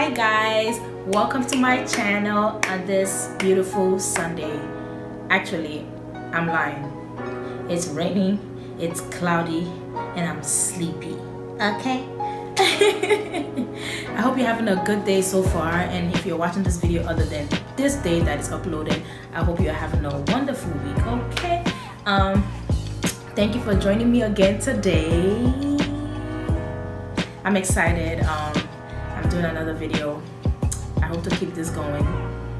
Hi guys, welcome to my channel on this beautiful Sunday. Actually, I'm lying. It's raining, it's cloudy, and I'm sleepy. Okay? I hope you're having a good day so far, and if you're watching this video other than this day that is uploaded, I hope you're having a wonderful week. Okay? Thank you for joining me again today. I'm excited. I'm doing another video. I hope to keep this going.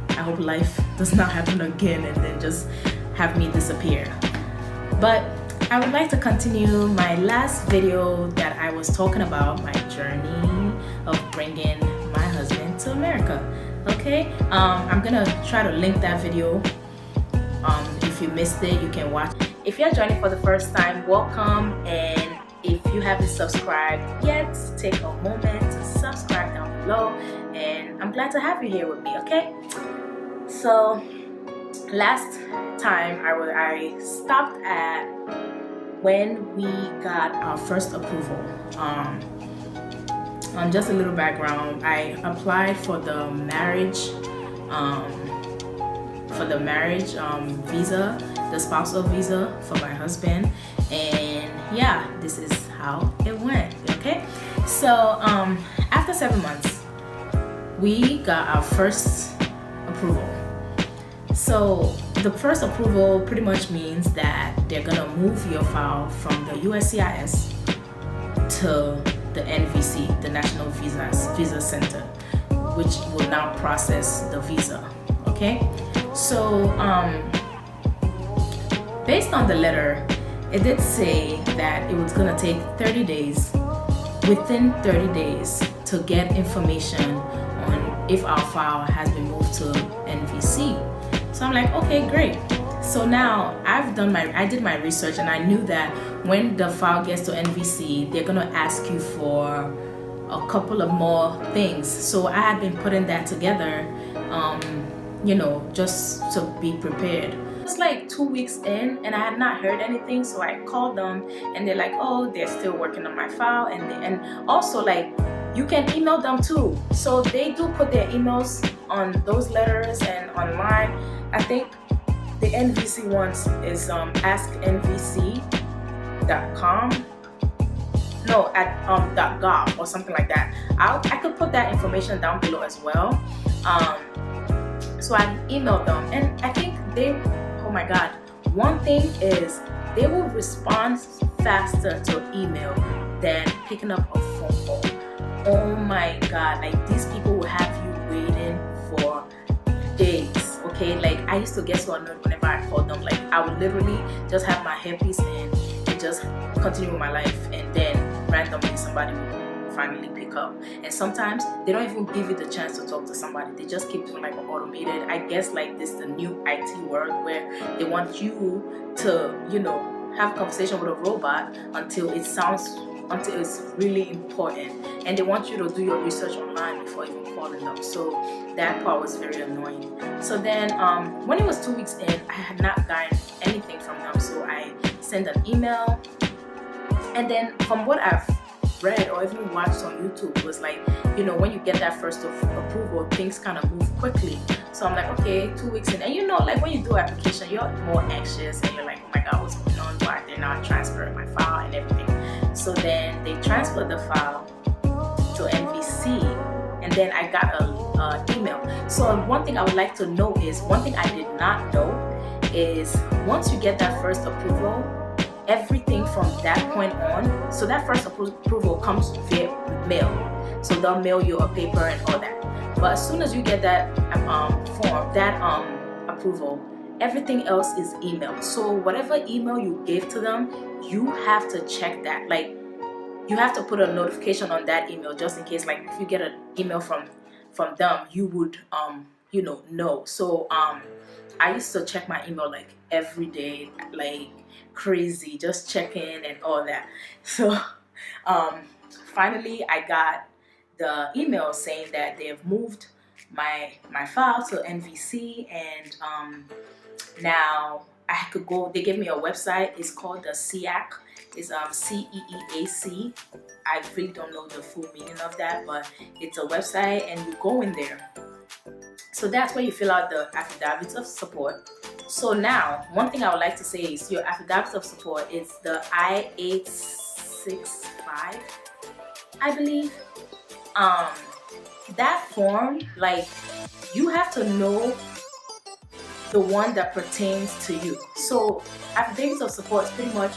I hope life does not happen again and then just have me disappear. But I would like to continue my last video that I was talking about my journey of bringing my husband to America. Okay, I'm gonna try to link that video. If you missed it, you can watch. If you're joining for the first time, welcome, and if you haven't subscribed yet, take a moment to subscribe down below, and I'm glad to have you here with me. Okay, so last time I stopped at when we got our first approval. Just a little background. I applied for the marriage visa, the spousal visa for my husband, and yeah, this is how it went. Okay, so after 7 months we got our first approval. So the first approval pretty much means that they're gonna move your file from the USCIS to the NVC, the National Visa Center, which will now process the visa. Okay, so based on the letter, it did say that it was gonna take 30 days, within 30 days, to get information on if our file has been moved to NVC. So I'm like, okay, great. So now I did my research, and I knew that when the file gets to NVC, they're gonna ask you for a couple of more things. So I had been putting that together, just to be prepared. It's like 2 weeks in, and I had not heard anything, so I called them, and they're like, oh, they're still working on my file, and also like you can email them too. So they do put their emails on those letters and online. I think the NVC ones is asknvc.com, no, at .gov or something like that. I could put that information down below as well. So I emailed them, and I think oh my god, one thing is they will respond faster to email than picking up a phone call. Oh my god, like these people will have you waiting for days. Okay, like I used to get so annoyed whenever I called them. Like I would literally just have my headpiece in and just continue with my life, and then randomly somebody would finally pick up. And sometimes they don't even give you the chance to talk to somebody. They just keep doing like an automated. I guess like this the new IT world where they want you to, have a conversation with a robot until it's really important, and they want you to do your research online before even calling them. So that part was very annoying. So then when it was 2 weeks in, I had not gotten anything from them, so I sent an email, and then from what I've read or even watched on YouTube was like, when you get that first approval, things kind of move quickly. So I'm like, okay, 2 weeks in, and like when you do application, you're more anxious, and you're like, oh my god, what's going on? Why they're not transferring my file and everything? So then they transferred the file to NVC, and then I got an email. So one thing I would like to know is, one thing I did not know is, once you get that first approval, everything from that point on, so that first approval comes via mail. So they'll mail you a paper and all that. But as soon as you get that approval, everything else is email. So whatever email you gave to them, you have to check that. Like you have to put a notification on that email just in case. Like if you get an email from them, you would know. So I used to check my email like every day, like crazy, just checking and all that. So finally I got the email saying that they have moved my file to NVC, and now I could go, they gave me a website. It's called the CEAC. It's CEEAC. I really don't know the full meaning of that, but it's a website and you go in there. So that's where you fill out the affidavits of support. So now, one thing I would like to say is your affidavits of support is the I-865, I believe. That form, like, you have to know the one that pertains to you. So affidavits of support is pretty much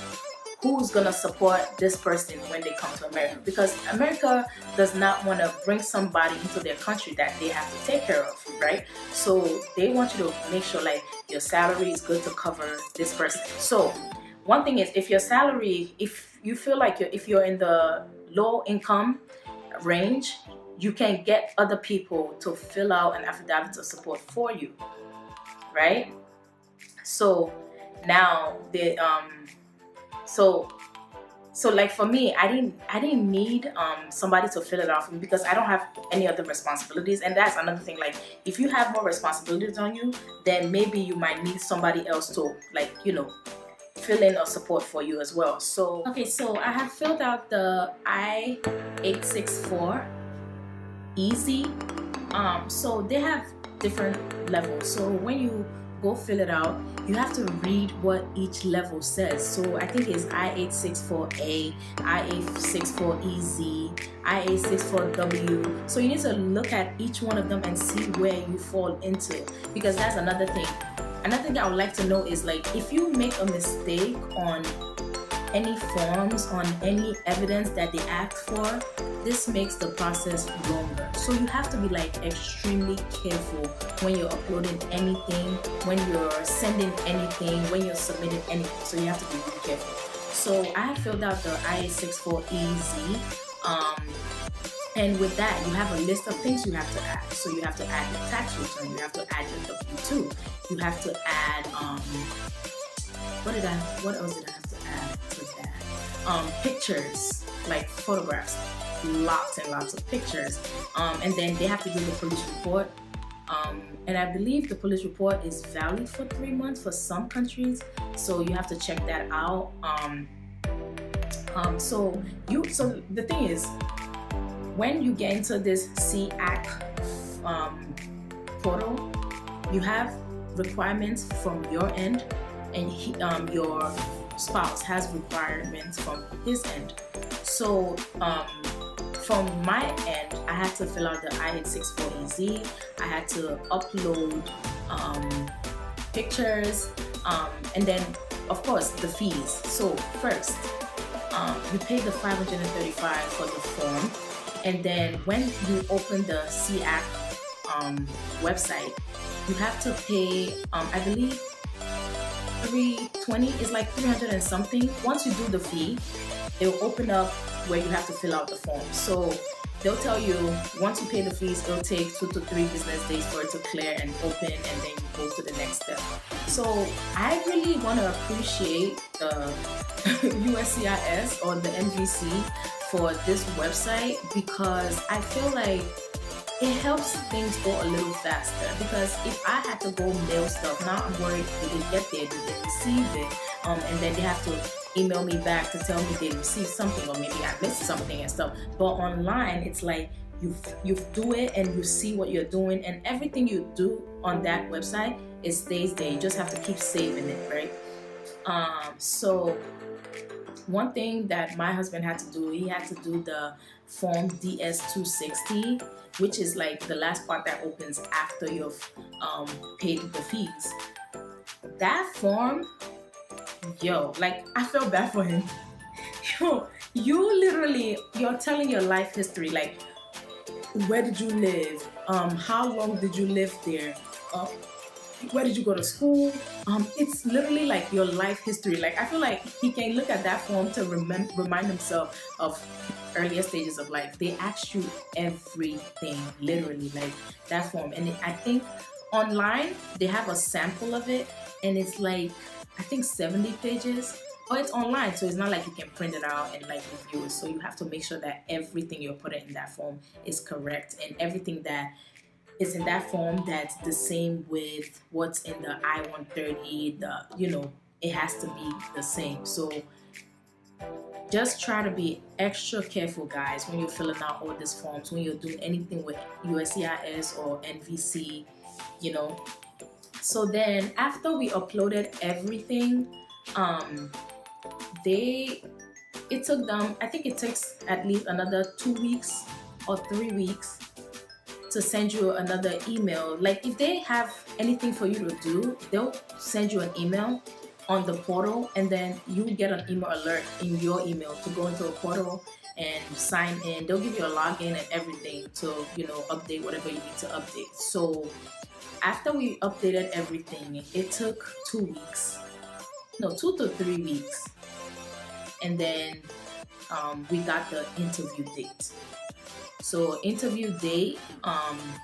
who's gonna support this person when they come to America, because America does not want to bring somebody into their country that they have to take care of, right? So they want you to make sure like your salary is good to cover this person. So one thing is, if your salary, if you feel like if you're in the low income range, you can get other people to fill out an affidavit of support for you, right? So now the so like for me, I didn't need somebody to fill it out for me because I don't have any other responsibilities. And that's another thing, like if you have more responsibilities on you, then maybe you might need somebody else to, like, you know, fill in or support for you as well. So okay, so I have filled out the I-864 easy. So they have different levels. So when you go fill it out, you have to read what each level says. So I think it's I-864A, I-864EZ, I-864W. So you need to look at each one of them and see where you fall into, because that's another thing. Another thing I would like to know is, like, if you make a mistake on any forms, on any evidence that they ask for, this makes the process longer. So you have to be like extremely careful when you're uploading anything, when you're sending anything, when you're submitting anything. So you have to be really careful. So I have filled out the I-864EZ. And with that, you have a list of things you have to add. So you have to add your tax return, you have to add your W-2, you have to add what else did I have to add with that? Pictures, like photographs, lots and lots of pictures. And then they have to do the police report. And I believe the police report is valid for 3 months for some countries. So you have to check that out. So the thing is, when you get into this CEAC portal, you have requirements from your end, and your spouse has requirements from his end. So from my end, I had to fill out the I-864EZ. I had to upload pictures, and then of course the fees. So first, you pay the $535 for the form, and then when you open the CEAC website, you have to pay, I believe, $320 is like 300 and something. Once you do the fee, it will open up where you have to fill out the form. So they'll tell you, once you pay the fees, it'll take 2 to 3 business days for it to clear and open, and then you go to the next step. So I really want to appreciate the USCIS or the NVC for this website, because I feel like it helps things go a little faster. Because if I had to go mail stuff, now I'm worried, did it get there, did they receive it, and then they have to email me back to tell me they received something, or maybe I missed something and stuff. But online, it's like you do it and you see what you're doing, and everything you do on that website, it stays there. You just have to keep saving it, right? So one thing that my husband had to do, he had to do the form DS-260, which is like the last part that opens after you've paid the fees. That form, like, I felt bad for him. You're telling your life history, like, where did you live, how long did you live there, where did you go to school? It's literally like your life history. Like, I feel like he can look at that form to remind himself of earlier stages of life. They ask you everything, literally, like that form. And I think online they have a sample of it, and it's like, I think 70 pages. But it's online, so it's not like you can print it out and like review it. So you have to make sure that everything you're putting in that form is correct, and everything that is in that form that's the same with what's in the I-130. It has to be the same. So just try to be extra careful, guys, when you're filling out all these forms, when you're doing anything with USCIS or NVC, you know. So then after we uploaded everything, it took them, I think it takes at least another 2 weeks or 3 weeks to send you another email. Like if they have anything for you to do, they'll send you an email on the portal, and then you get an email alert in your email to go into a portal and sign in. They'll give you a login and everything to, update whatever you need to update. So after we updated everything, it took 2 weeks, no, 2 to 3 weeks. And then we got the interview date. So interview date,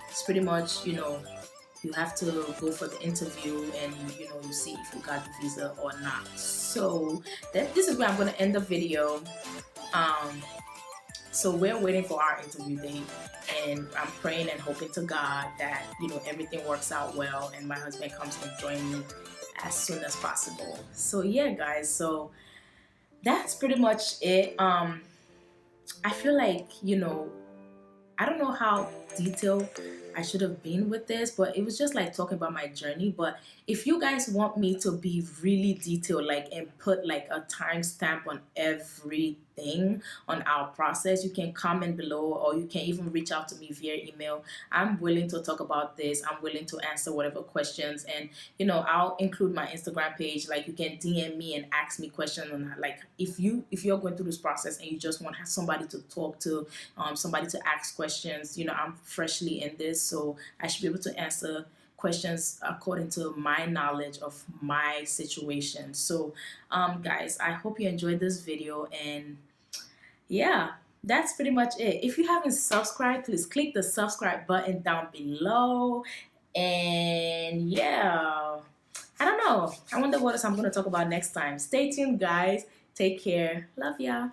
it's pretty much, you have to go for the interview, and you see if you got the visa or not. So this is where I'm going to end the video. So we're waiting for our interview date, and I'm praying and hoping to God that everything works out well and my husband comes and joins me as soon as possible. So yeah, guys, so that's pretty much it. I feel like, I don't know how detailed I should have been with this, but it was just like talking about my journey. But if you guys want me to be really detailed, like, and put like a timestamp on everything on our process, you can comment below, or you can even reach out to me via email. I'm willing to talk about this. I'm willing to answer whatever questions, and I'll include my Instagram page. Like, you can DM me and ask me questions on that. Like if you're going through this process and you just want to have somebody to talk to, somebody to ask questions, I'm freshly in this, so I should be able to answer questions according to my knowledge of my situation. So guys, I hope you enjoyed this video, and yeah, that's pretty much it. If you haven't subscribed, please click the subscribe button down below. And yeah, I don't know, I wonder what else I'm going to talk about next time. Stay tuned, guys. Take care. Love ya.